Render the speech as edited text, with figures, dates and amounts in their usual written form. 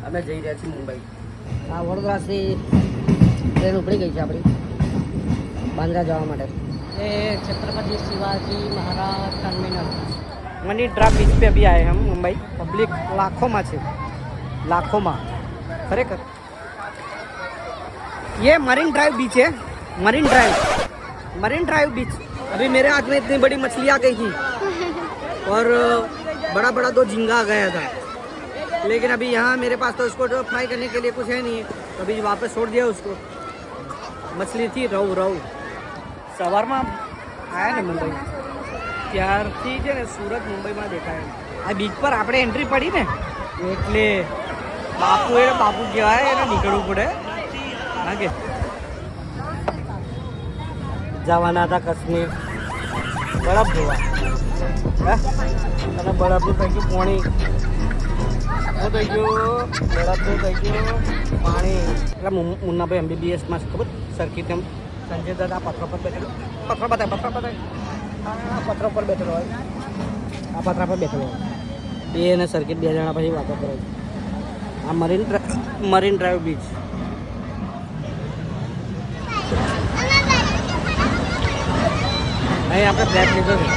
અમે જઈ રહ્યા છીએ મુંબઈ. આ વડોદરાથી ટ્રેન ઉપડી ગઈ છે આપણી બાંદ્રા જવા માટે. એ Chhatrapati Shivaji Maharaj terminal marine drive बीच पे अभी आए हम मुंबई. पब्लिक लाखों में है, लाखों में खरेखर. ये मरीन ड्राइव बीच है, मरीन ड्राइव बीच. अभी मेरे हाथ में इतनी बड़ी मछली आ गई थी और बड़ा बड़ा 2 झींगा आ गया था, लेकिन अभी यहाँ मेरे पास तो उसको फ्राई करने के लिए कुछ है नहीं, तो अभी वापस छोड़ दिया उसको. मछली थी रहू. સવારમાં આવ્યા ને મુંબઈ ત્યારથી છે ને સુરત મુંબઈમાં દેખાય. આ બીચ પર આપણે એન્ટ્રી પડી ને એટલે બાપુ કહેવાય એને નીકળવું પડે. હા કે જવાના હતા કાશ્મીર બરફ જોવા. અને બરફનું થઈ ગયું પાણી, શું થઈ ગયું? બરફનું થઈ ગયું પાણી. એટલે મુન્નાભાઈ MBBSમાં ખબર સરખી તેમ સંજય દાદા પથ્થર પર બેઠેલો. પથ્થર બતાય. આ પથ્થર પર બેઠેલો હોય, આ પથ્થર પર બેઠેલો હોય. બે અને સર્કિટ 2 જણા પછી વાતો કરે છે. આ મરીન ડ્રાઈવ બીચ. અહીં આપણે ફ્લેટ લીધો છે.